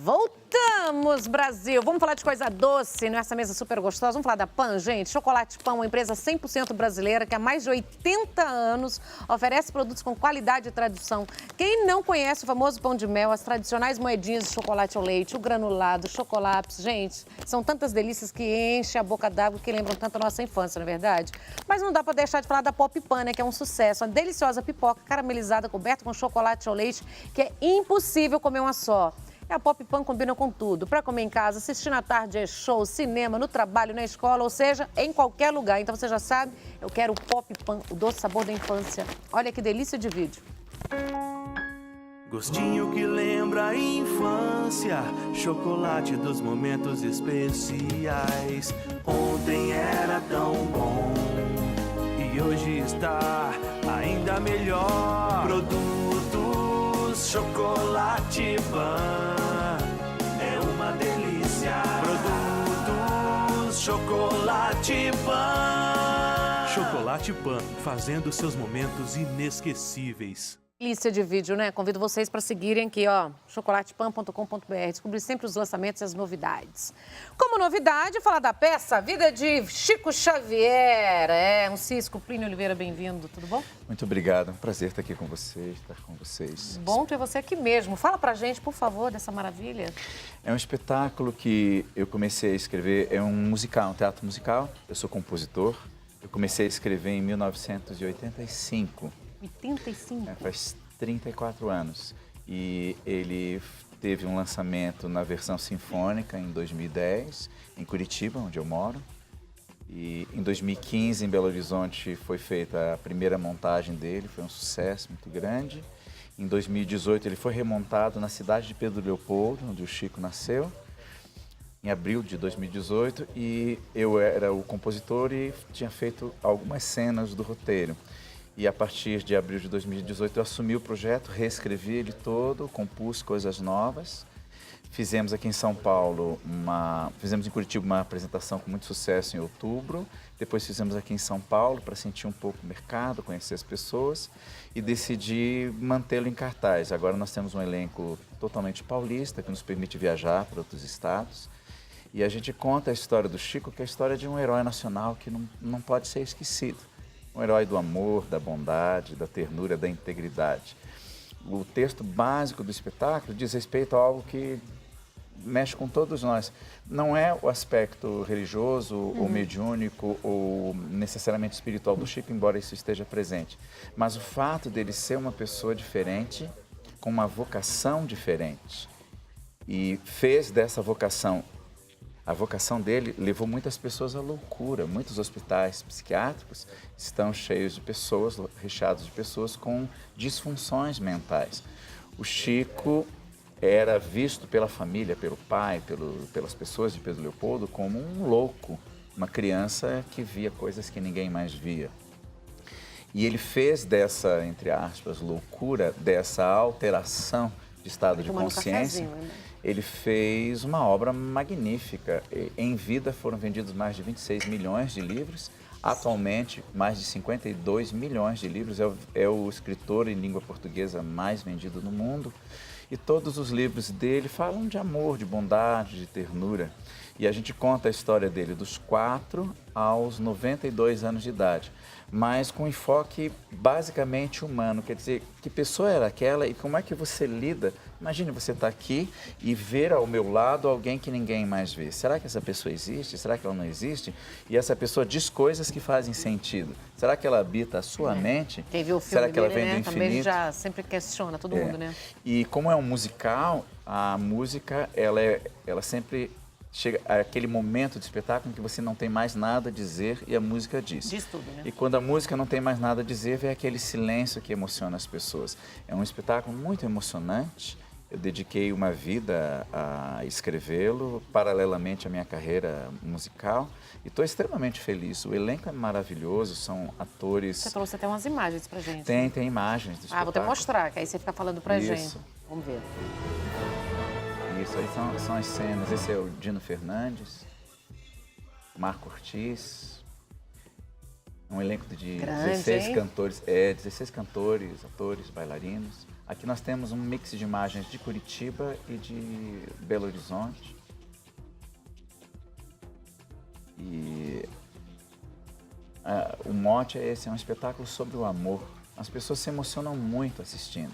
Voltamos, Brasil! Vamos falar de coisa doce nessa mesa super gostosa. Vamos falar da Pan, gente. Chocolate Pan, uma empresa 100% brasileira que há mais de 80 anos oferece produtos com qualidade e tradição. Quem não conhece o famoso pão de mel, as tradicionais moedinhas de chocolate ao leite, o granulado, o chocolapes, gente, são tantas delícias que enchem a boca d'água que lembram tanto a nossa infância, não é verdade? Mas não dá para deixar de falar da Pop Pan, né, que é um sucesso. Uma deliciosa pipoca caramelizada coberta com chocolate ao leite, que é impossível comer uma só. E a Pop Pan combina com tudo. Para comer em casa, assistir na tarde, show, cinema, no trabalho, na escola, ou seja, em qualquer lugar. Então você já sabe, eu quero o Pop Pan, o doce sabor da infância. Olha que delícia de vídeo. Gostinho que lembra a infância, chocolate dos momentos especiais. Ontem era tão bom e hoje está ainda melhor. Produtos Chocolate Pan é uma delícia. Produtos Chocolate Pan. Chocolate Pan, fazendo seus momentos inesquecíveis. Delícia de vídeo, né? Convido vocês para seguirem aqui, ó, chocolatepan.com.br. Descobrir sempre os lançamentos e as novidades. Como novidade, falar da peça Vida de Chico Xavier. Um Cisco, Plínio Oliveira, bem-vindo, tudo bom? Muito obrigado, é um prazer estar aqui com vocês, estar com vocês. Bom ter você aqui mesmo. Fala pra gente, por favor, dessa maravilha. É um espetáculo que eu comecei a escrever, é um musical, um teatro musical. Eu sou compositor. Eu comecei a escrever em 1985. 85? Faz 34 anos. E ele teve um lançamento na versão sinfônica em 2010, em Curitiba, onde eu moro. E em 2015, em Belo Horizonte, foi feita a primeira montagem dele, foi um sucesso muito grande. Em 2018, ele foi remontado na cidade de Pedro Leopoldo, onde o Chico nasceu, em abril de 2018, e eu era o compositor e tinha feito algumas cenas do roteiro. E a partir de abril de 2018 eu assumi o projeto, reescrevi ele todo, compus coisas novas. Fizemos aqui em São Paulo, fizemos em Curitiba uma apresentação com muito sucesso em outubro. Depois fizemos aqui em São Paulo para sentir um pouco o mercado, conhecer as pessoas e decidi mantê-lo em cartaz. Agora nós temos um elenco totalmente paulista que nos permite viajar para outros estados. E a gente conta a história do Chico, que é a história de um herói nacional que não pode ser esquecido. Um herói do amor, da bondade, da ternura, da integridade. O texto básico do espetáculo diz respeito a algo que mexe com todos nós. Não é o aspecto religioso ou mediúnico ou necessariamente espiritual do Chico, embora isso esteja presente. Mas o fato dele ser uma pessoa diferente, com uma vocação diferente. E fez dessa vocação... A vocação dele levou muitas pessoas à loucura. Muitos hospitais psiquiátricos estão cheios de pessoas, recheados de pessoas com disfunções mentais. O Chico era visto pela família, pelo pai, pelas pessoas de Pedro Leopoldo como um louco, uma criança que via coisas que ninguém mais via. E ele fez dessa, entre aspas, loucura, dessa alteração de estado de consciência, ele fez uma obra magnífica. Em vida foram vendidos mais de 26 milhões de livros. Atualmente, mais de 52 milhões de livros. É o escritor em língua portuguesa mais vendido no mundo. E todos os livros dele falam de amor, de bondade, de ternura. E a gente conta a história dele dos 4 aos 92 anos de idade, mas com enfoque basicamente humano. Quer dizer, que pessoa era aquela e como é que você lida? Imagine você estar aqui e ver ao meu lado alguém que ninguém mais vê. Será que essa pessoa existe? Será que ela não existe? E essa pessoa diz coisas que fazem sentido. Será que ela habita a sua mente? Quem viu o filme Será que ela dele, vem do Também infinito? já sempre questiona todo mundo, né? E como é um musical, a música, ela sempre... chega aquele momento de espetáculo em que você não tem mais nada a dizer e a música diz. Diz tudo, né? E quando a música não tem mais nada a dizer, vem aquele silêncio que emociona as pessoas. É um espetáculo muito emocionante. Eu dediquei uma vida a escrevê-lo, paralelamente à minha carreira musical. E estou extremamente feliz. O elenco é maravilhoso, são atores... Você trouxe até umas imagens pra gente. Tem imagens do espetáculo. Vou até mostrar, que aí você fica falando pra gente. Isso. Vamos ver. Isso aí são as cenas. Esse é o Dino Fernandes, Marco Ortiz. Um elenco de Grande, 16 hein? cantores, 16 cantores, atores, bailarinos. Aqui nós temos um mix de imagens de Curitiba e de Belo Horizonte. E o mote é esse, é um espetáculo sobre o amor. As pessoas se emocionam muito assistindo,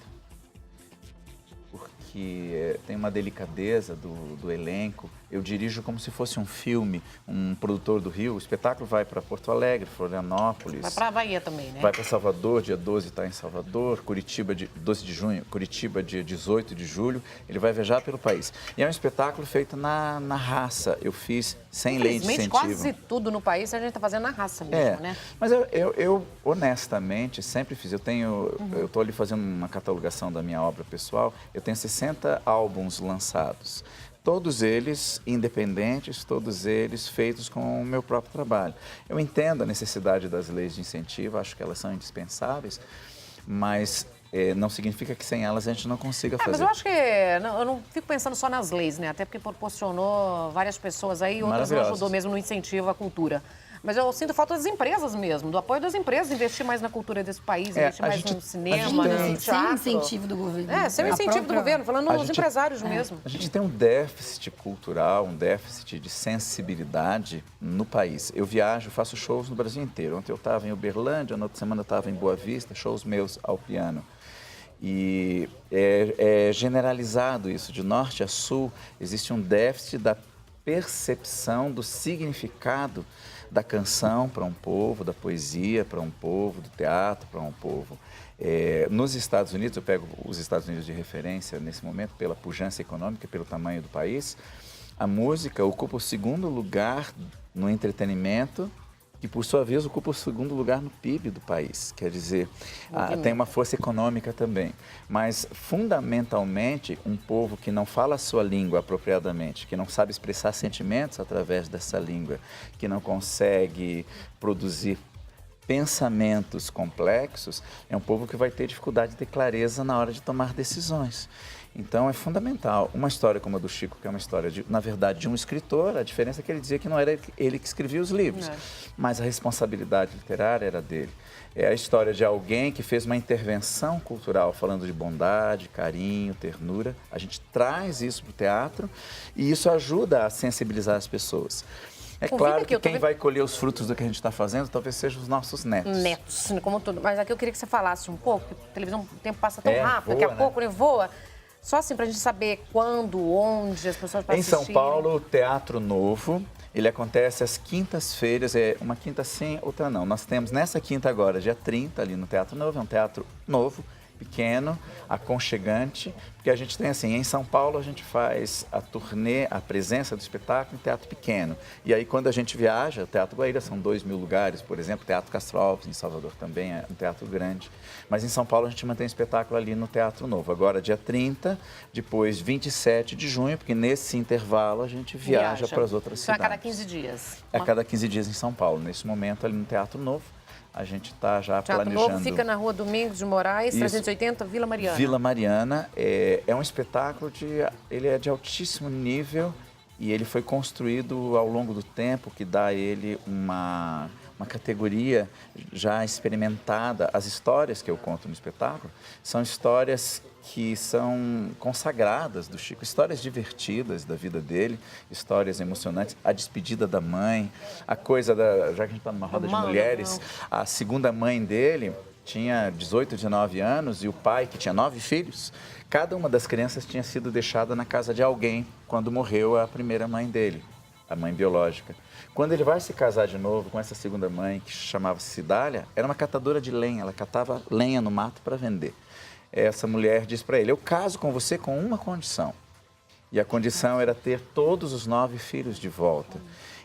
porque tem uma delicadeza do elenco. Eu dirijo como se fosse um filme, um produtor do Rio. O espetáculo vai para Porto Alegre, Florianópolis. Vai para a Bahia também, né? Vai para Salvador, dia 12 está em Salvador, Curitiba, 12 de junho, Curitiba, dia 18 de julho. Ele vai viajar pelo país. E é um espetáculo feito na raça. Eu fiz sem lei de incentivo. Quase tudo no país a gente está fazendo na raça mesmo, né? Mas eu honestamente sempre fiz. Eu estou ali fazendo uma catalogação da minha obra pessoal. Eu tenho 60 álbuns lançados. Todos eles independentes, todos eles feitos com o meu próprio trabalho. Eu entendo a necessidade das leis de incentivo, acho que elas são indispensáveis, mas não significa que sem elas a gente não consiga fazer. Mas eu acho que eu não fico pensando só nas leis, né? Até porque proporcionou várias pessoas aí, outras não ajudou mesmo no incentivo à cultura. Mas eu sinto falta das empresas mesmo, do apoio das empresas, investir mais na cultura desse país, investir mais no cinema, no teatro. Sem incentivo do governo. Sem incentivo do governo, falando nos empresários mesmo. A gente tem um déficit cultural, um déficit de sensibilidade no país. Eu viajo, faço shows no Brasil inteiro. Ontem eu estava em Uberlândia, na outra semana eu estava em Boa Vista, shows meus ao piano. E é generalizado isso, de norte a sul, existe um déficit da percepção do significado da canção para um povo, da poesia para um povo, do teatro para um povo. Nos Estados Unidos, eu pego os Estados Unidos de referência nesse momento, pela pujança econômica, pelo tamanho do país, a música ocupa o segundo lugar no entretenimento, que por sua vez ocupa o segundo lugar no PIB do país. Quer dizer, tem uma força econômica também. Mas, fundamentalmente, um povo que não fala a sua língua apropriadamente, que não sabe expressar sentimentos através dessa língua, que não consegue produzir pensamentos complexos, é um povo que vai ter dificuldade de ter clareza na hora de tomar decisões. Então, é fundamental. Uma história como a do Chico, que é uma história, na verdade, de um escritor, a diferença é que ele dizia que não era ele que escrevia os livros, mas a responsabilidade literária era dele. É a história de alguém que fez uma intervenção cultural, falando de bondade, carinho, ternura. A gente traz isso para o teatro e isso ajuda a sensibilizar as pessoas. É claro que quem vai colher os frutos do que a gente está fazendo talvez sejam os nossos netos. Netos, como tudo. Mas aqui eu queria que você falasse um pouco, porque a televisão, o tempo passa tão rápido, voa, daqui a pouco voa. Só assim para a gente saber quando, onde as pessoas podem assistir. Em São Paulo, o Teatro Novo, ele acontece às quintas-feiras, uma quinta sim, outra não. Nós temos nessa quinta agora, dia 30, ali no Teatro Novo, é um teatro novo, pequeno, aconchegante, porque a gente tem assim, em São Paulo a gente faz a turnê, a presença do espetáculo em teatro pequeno. E aí quando a gente viaja, o Teatro Guaíra são 2.000 lugares, por exemplo, o Teatro Castro Alves, em Salvador também é um teatro grande. Mas em São Paulo a gente mantém o espetáculo ali no Teatro Novo. Agora dia 30, depois 27 de junho, porque nesse intervalo a gente viaja para as outras cidades. Então a cada 15 dias? A cada 15 dias em São Paulo. Nesse momento ali no Teatro Novo. A gente está já Teatro planejando... Novo fica na Rua Domingos de Moraes, 380, Vila Mariana. Vila Mariana é um espetáculo ele é de altíssimo nível e ele foi construído ao longo do tempo, que dá a ele uma categoria já experimentada. As histórias que eu conto no espetáculo são histórias que são consagradas do Chico, histórias divertidas da vida dele, histórias emocionantes, a despedida da mãe, a coisa já que a gente está numa roda de mulheres, a segunda mãe dele tinha 18, 19 anos e o pai, que tinha 9 filhos, cada uma das crianças tinha sido deixada na casa de alguém quando morreu a primeira mãe dele, a mãe biológica. Quando ele vai se casar de novo com essa segunda mãe, que chamava-se Cidália, era uma catadora de lenha, ela catava lenha no mato para vender. Essa mulher diz para ele, eu caso com você com uma condição. E a condição era ter todos os 9 filhos de volta.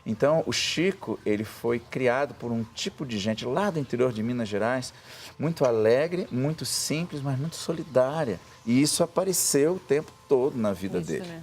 Então, o Chico, ele foi criado por um tipo de gente lá do interior de Minas Gerais, muito alegre, muito simples, mas muito solidária. E isso apareceu o tempo todo na vida dele. Né?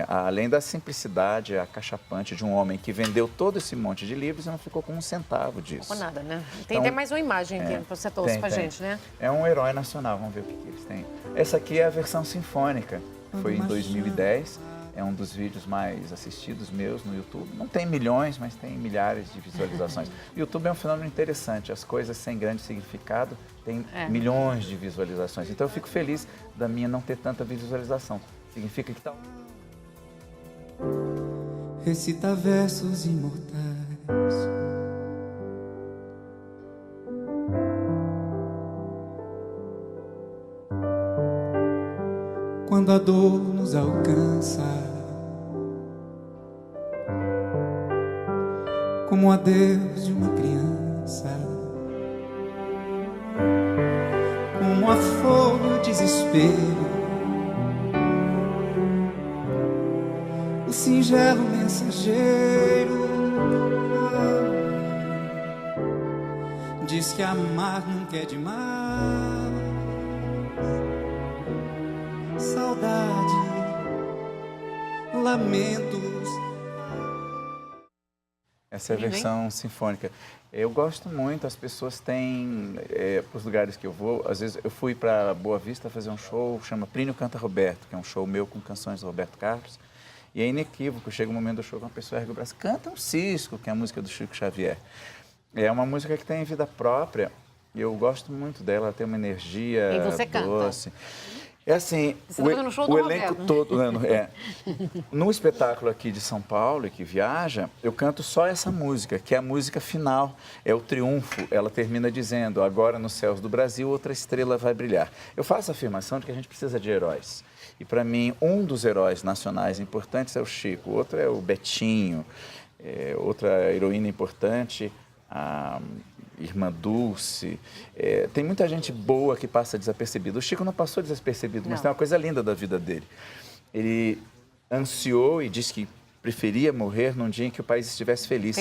Além da simplicidade acachapante de um homem que vendeu todo esse monte de livros e não ficou com um centavo disso. Não nada, né? Tem até mais uma imagem aqui para você trouxe pra gente, né? É um herói nacional, vamos ver o que eles têm. Essa aqui é a versão sinfônica, foi em 2010. é um dos vídeos mais assistidos meus no YouTube. Não tem milhões, mas tem milhares de visualizações. O YouTube é um fenômeno interessante, as coisas sem grande significado têm milhões de visualizações. Então eu fico feliz da minha não ter tanta visualização. Significa que tá... Recita versos imortais. Quando a dor nos alcança, como o adeus de uma criança, como a flor do desespero, o singelo mensageiro diz que amar nunca é demais. Saudade, lamentos. Essa é a versão sinfônica. Eu gosto muito, as pessoas têm, para os lugares que eu vou, às vezes eu fui para Boa Vista fazer um show, chama Plínio Canta Roberto, que é um show meu com canções do Roberto Carlos, e é inequívoco, chega um momento do show que uma pessoa ergue o braço, canta um cisco, que é a música do Chico Xavier. É uma música que tem vida própria, e eu gosto muito dela, ela tem uma energia e você doce. Canta. É assim, o elenco todo, no espetáculo aqui de São Paulo, e que viaja, eu canto só essa música, que é a música final, é o triunfo. Ela termina dizendo, agora nos céus do Brasil, outra estrela vai brilhar. Eu faço a afirmação de que a gente precisa de heróis. E para mim, um dos heróis nacionais importantes é o Chico, outro é o Betinho, outra heroína importante, a Irmã Dulce, tem muita gente boa que passa desapercebida. O Chico não passou desapercebido, mas tem uma coisa linda da vida dele. Ele ansiou e disse que preferia morrer num dia em que o país estivesse feliz.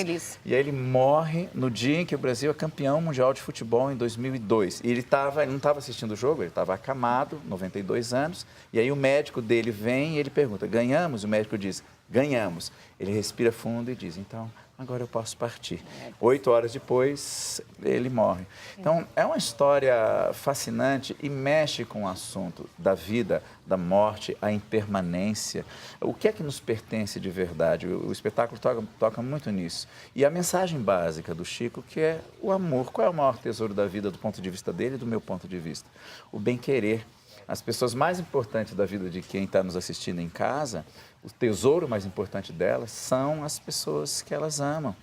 E aí ele morre no dia em que o Brasil é campeão mundial de futebol em 2002. E ele não estava assistindo o jogo, ele estava acamado, 92 anos, e aí o médico dele vem e ele pergunta, ganhamos? O médico diz, ganhamos. Ele respira fundo e diz, então... agora eu posso partir. 8 horas depois, ele morre. Então, é uma história fascinante e mexe com o assunto da vida, da morte, a impermanência. O que é que nos pertence de verdade? O espetáculo toca muito nisso. E a mensagem básica do Chico, que é o amor. Qual é o maior tesouro da vida do ponto de vista dele e do meu ponto de vista? O bem-querer. As pessoas mais importantes da vida de quem está nos assistindo em casa, o tesouro mais importante delas são as pessoas que elas amam.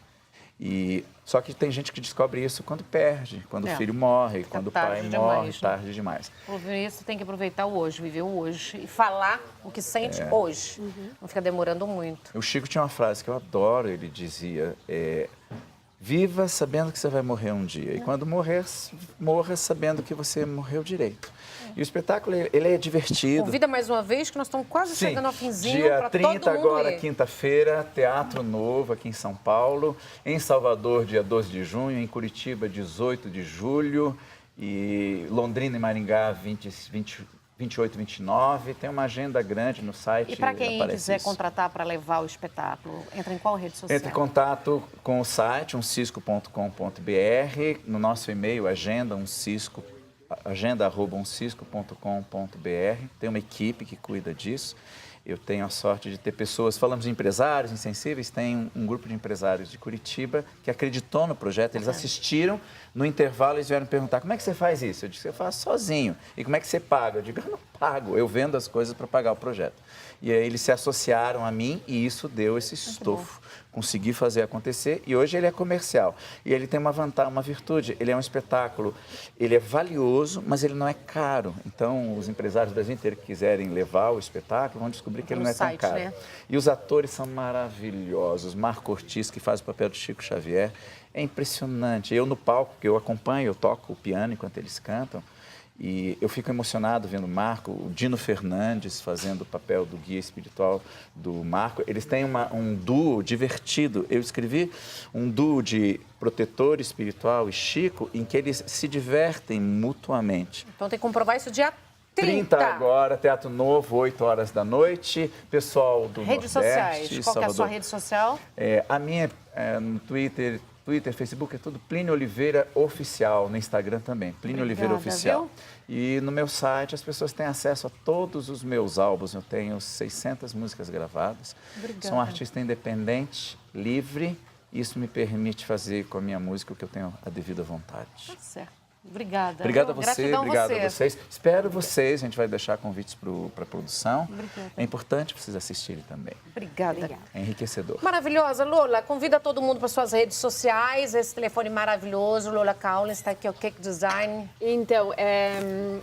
Só que tem gente que descobre isso quando perde, quando o filho morre, quando o pai morre, tarde demais. Por isso tem que aproveitar o hoje, viver o hoje e falar o que sente hoje. Não fica demorando muito. O Chico tinha uma frase que eu adoro, ele dizia, viva sabendo que você vai morrer um dia. E quando morrer, morra sabendo que você morreu direito. E o espetáculo, ele é divertido. Convida mais uma vez, que nós estamos quase chegando ao finzinho. Dia 30 agora, quinta-feira, Teatro Novo aqui em São Paulo. Em Salvador, dia 12 de junho. Em Curitiba, 18 de julho. E Londrina e Maringá, 28 e 29. Tem uma agenda grande no site. E para quem quiser contratar para levar o espetáculo, entra em qual rede social? Entre em contato com o site, umcisco.com.br. No nosso e-mail, agenda@umcisco.com.br. Tem uma equipe que cuida disso. Eu tenho a sorte de ter pessoas, falamos de empresários insensíveis, tem um grupo de empresários de Curitiba que acreditou no projeto, eles assistiram, no intervalo eles vieram perguntar, como é que você faz isso? Eu disse, eu faço sozinho. E como é que você paga? Eu digo, eu não pago, eu vendo as coisas para pagar o projeto. E aí eles se associaram a mim e isso deu esse estofo. Consegui fazer acontecer e hoje ele é comercial. E ele tem uma vantagem, uma virtude, ele é um espetáculo, ele é valioso, mas ele não é caro. Então, os empresários do Brasil inteiro que quiserem levar o espetáculo vão descobrir que ele não é tão caro. Né? E os atores são maravilhosos. Marco Ortiz, que faz o papel do Chico Xavier, é impressionante. Eu no palco, que eu acompanho, eu toco o piano enquanto eles cantam, e eu fico emocionado vendo o Marco, o Dino Fernandes fazendo o papel do guia espiritual do Marco. Eles têm um duo divertido. Eu escrevi um duo de protetor espiritual e Chico, em que eles se divertem mutuamente. Então tem que comprovar isso dia 30 agora, Teatro Novo, 8 horas da noite. Pessoal do Redes Nordeste, sociais. Qual que é a sua rede social? A minha no Twitter, Twitter, Facebook, é tudo Plínio Oliveira Oficial, no Instagram também, Plínio Oliveira Oficial. Viu? E no meu site as pessoas têm acesso a todos os meus álbuns, eu tenho 600 músicas gravadas. Obrigada. Sou um artista independente, livre, isso me permite fazer com a minha música o que eu tenho a devida vontade. Tá certo. Obrigada. Obrigado a você, Gratidão obrigado você. a vocês. Espero vocês, a gente vai deixar convites para a produção. Obrigada. É importante vocês assistirem também. Obrigada. É enriquecedor. Maravilhosa, Lola. Convida todo mundo para suas redes sociais. Esse telefone maravilhoso. Lola Cowlins está aqui, o Cake Design. Então,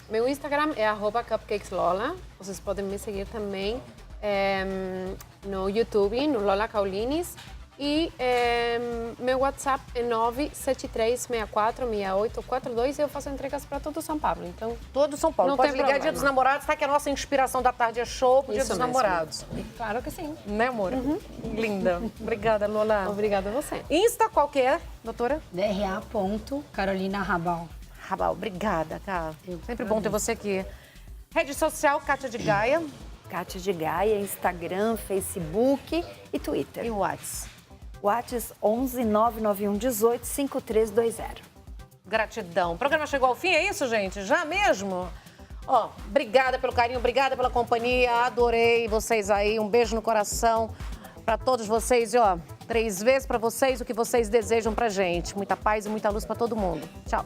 meu Instagram é @cupcakeslola. Vocês podem me seguir também no YouTube, no Lola Cowlins. E meu WhatsApp é 973646842 e eu faço entregas para todo São Paulo. Então, Todo São Paulo. Não Pode tem ligar problema. Dia dos Namorados, tá? Que a nossa inspiração da tarde é show pro Dia Isso dos mesmo. Namorados. claro que sim. Né, amor? Linda. Obrigada, Lola. Obrigada a você. Insta qual que é, doutora? DRA.Carolina Rabal. Obrigada, cara. Sempre bom ter você aqui. Rede social, Kátia de Gaia. Kátia de Gaia, Instagram, Facebook e Twitter. E o WhatsApp. WhatsApp 11 991 18 5320. Gratidão. O programa chegou ao fim, é isso, gente? Já mesmo? Ó, obrigada pelo carinho, obrigada pela companhia. Adorei vocês aí. Um beijo no coração pra todos vocês. E, ó, 3 vezes pra vocês o que vocês desejam pra gente. Muita paz e muita luz pra todo mundo. Tchau.